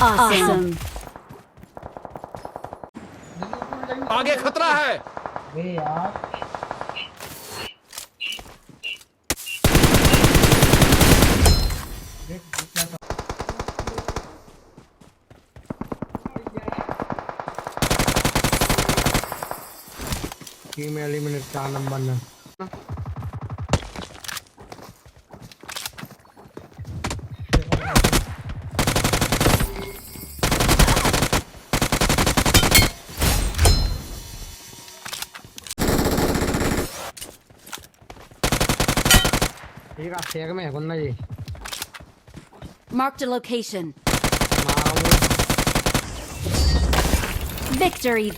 Awesome. आगे खतरा है। अरे यार देख क्या था। टीम एलिमिनेट 4 नंबर ने ठीक है शेर में है बंदा जी Marked a location. मारा वो Victory.